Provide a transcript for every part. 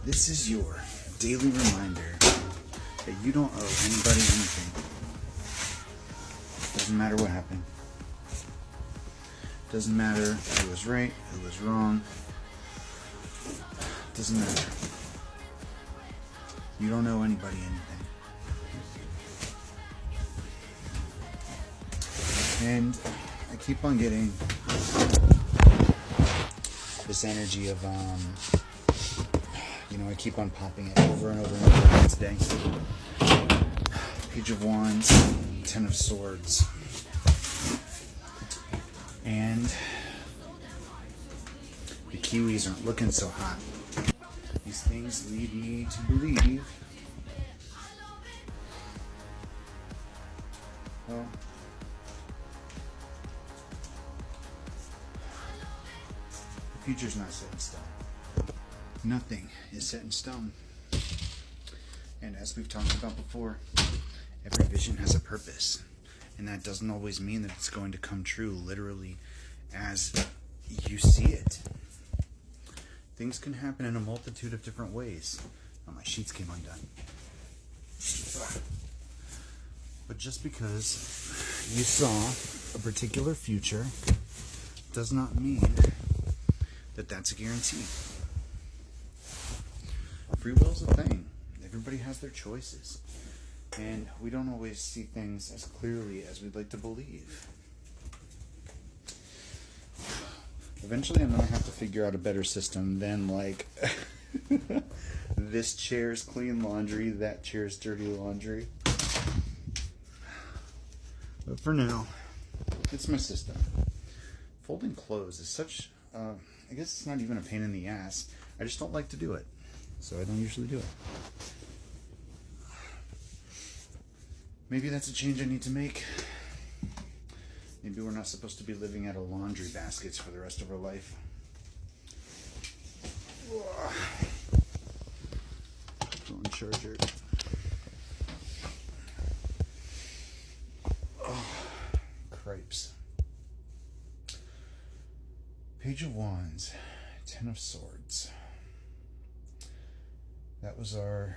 This is your daily reminder that you don't owe anybody anything. Doesn't matter what happened. Doesn't matter who was right, who was wrong. Doesn't matter. You don't owe anybody anything. And I keep on getting this energy of, I keep on popping it over and over and over again today. Page of Wands, Ten of Swords. And the Kiwis aren't looking so hot. These things lead me to believe, well, the future's not set in stone. Nothing is set in stone. And as we've talked about before, every vision has a purpose. And that doesn't always mean that it's going to come true literally as you see it. Things can happen in a multitude of different ways. Oh, my sheets came undone. But just because you saw a particular future does not mean that that's a guarantee. Free will's a thing. Everybody has their choices. And we don't always see things as clearly as we'd like to believe. Eventually I'm going to have to figure out a better system than like this chair's clean laundry, that chair's dirty laundry. But for now, it's my system. Folding clothes is such, I guess it's not even a pain in the ass. I just don't like to do it. So I don't usually do it. Maybe that's a change I need to make. Maybe we're not supposed to be living out of laundry baskets for the rest of our life. Phone charger. Oh, cripes. Page of Wands, Ten of Swords. That was our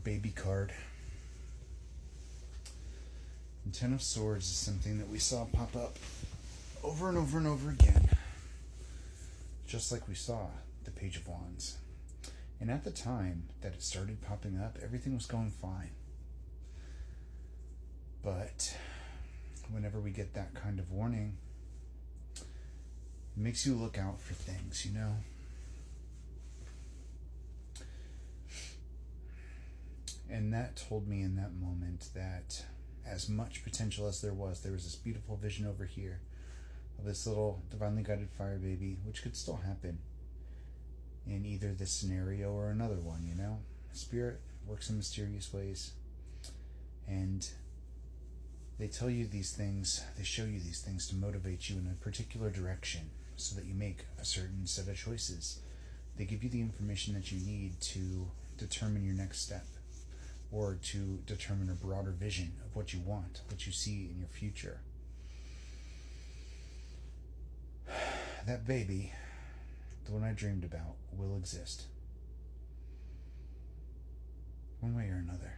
baby card. And Ten of Swords is something that we saw pop up over and over and over again. Just like we saw the Page of Wands. And at the time that it started popping up, everything was going fine. But whenever we get that kind of warning, it makes you look out for things, you know? And that told me in that moment that as much potential as there was this beautiful vision over here of this little divinely guided fire baby, which could still happen in either this scenario or another one, you know? Spirit works in mysterious ways. And they tell you these things, they show you these things to motivate you in a particular direction so that you make a certain set of choices. They give you the information that you need to determine your next step, or to determine a broader vision of what you want, what you see in your future. That baby, the one I dreamed about, will exist. One way or another.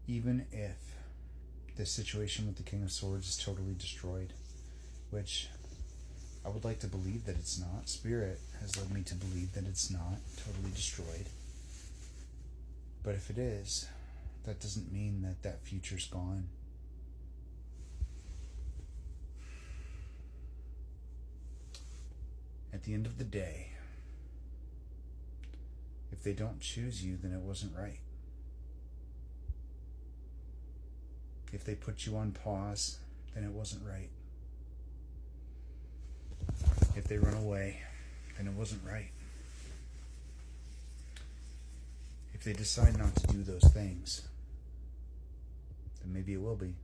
Even if this situation with the King of Swords is totally destroyed, which I would like to believe that it's not. Spirit has led me to believe that it's not totally destroyed. But if it is, that doesn't mean that that future's gone. At the end of the day, if they don't choose you, then it wasn't right. If they put you on pause, then it wasn't right. If they run away, then it wasn't right. If they decide not to do those things, then maybe it will be.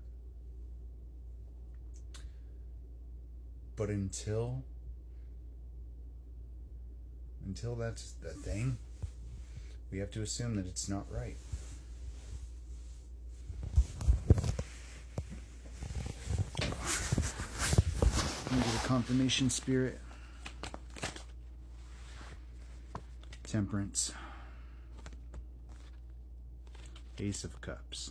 But until that's the thing, we have to assume that it's not right. Can we get a confirmation, Spirit? Temperance. Ace of Cups.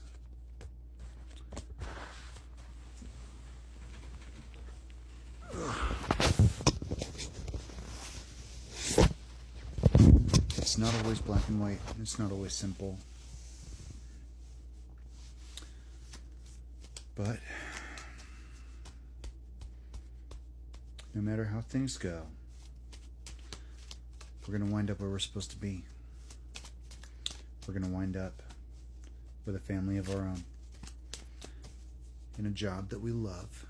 It's not always black and white. It's not always simple. But no matter how things go, we're going to wind up where we're supposed to be. We're going to wind up with a family of our own, in a job that we love,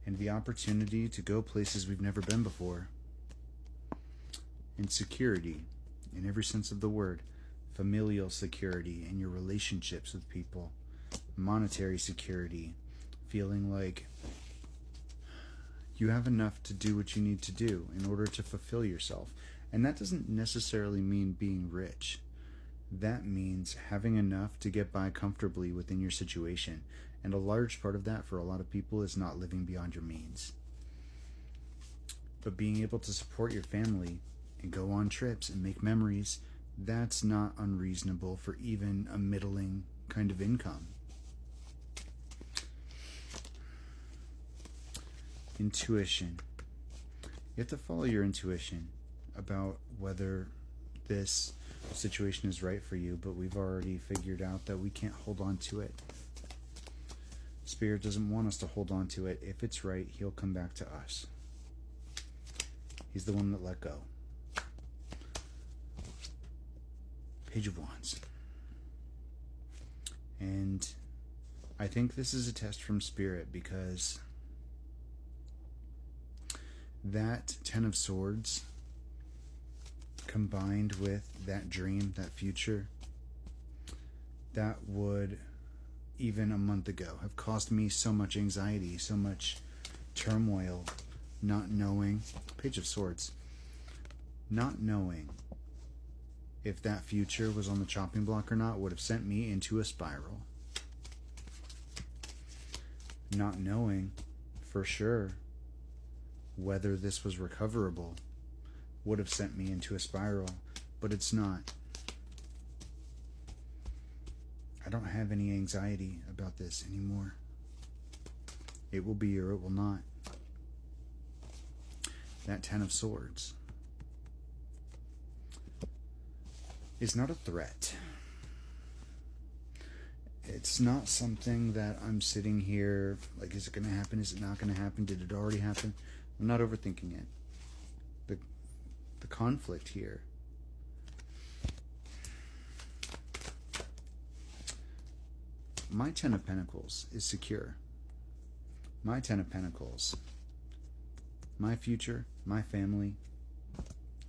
and the opportunity to go places we've never been before, and security in every sense of the word, familial security in your relationships with people, monetary security, feeling like you have enough to do what you need to do in order to fulfill yourself. And that doesn't necessarily mean being rich. That means having enough to get by comfortably within your situation. And a large part of that for a lot of people is not living beyond your means. But being able to support your family and go on trips and make memories, that's not unreasonable for even a middling kind of income. Intuition. You have to follow your intuition about whether this situation is right for you, but we've already figured out that we can't hold on to it. Spirit doesn't want us to hold on to it. If it's right, he'll come back to us. He's the one that let go. Page of Wands. And I think this is a test from Spirit, because that Ten of Swords combined with that dream, that future, that would, even a month ago, have caused me so much anxiety, so much turmoil, not knowing, Page of Swords, not knowing if that future was on the chopping block or not would have sent me into a spiral. Not knowing for sure whether this was recoverable would have sent me into a spiral, but it's not. I don't have any anxiety about this anymore. It will be or it will not. That Ten of Swords is not a threat. It's not something that I'm sitting here like, is it going to happen? Is it not going to happen? Did it already happen? I'm not overthinking it. The conflict here my Ten of Pentacles is secure. My Ten of Pentacles, my future, my family,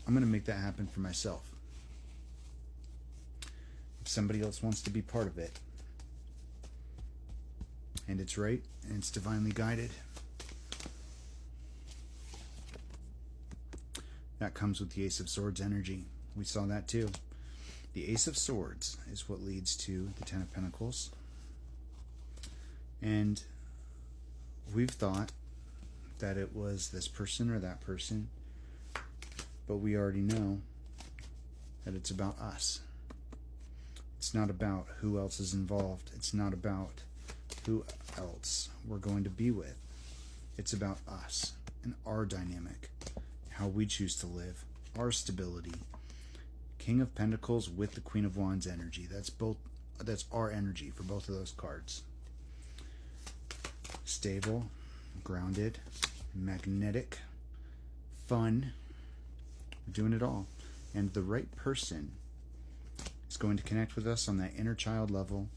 I'm going to make that happen for myself. If somebody else wants to be part of it, and it's right, and it's divinely guided, that comes with the Ace of Swords energy. We saw that too. The Ace of Swords is what leads to the Ten of Pentacles. And we've thought that it was this person or that person, but we already know that it's about us. It's not about who else is involved. It's not about who else we're going to be with. It's about us and our dynamic, how we choose to live, our stability. King of Pentacles with the Queen of Wands energy. That's our energy for both of those cards. Stable, grounded, magnetic, fun. We're doing it all. And the right person is going to connect with us on that inner child level,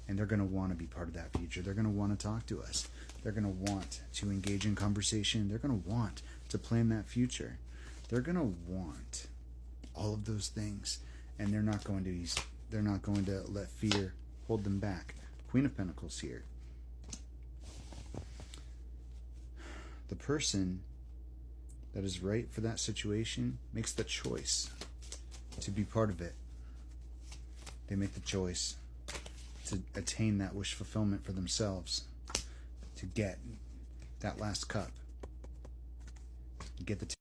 and they're going to want to be part of that future. They're going to want to talk to us. They're going to want to engage in conversation. They're going to want to plan that future. They're going to want all of those things, and they're not going to let fear hold them back. Queen of Pentacles here. The person that is right for that situation makes the choice to be part of it. They make the choice to attain that wish fulfillment for themselves, to get that last cup, get the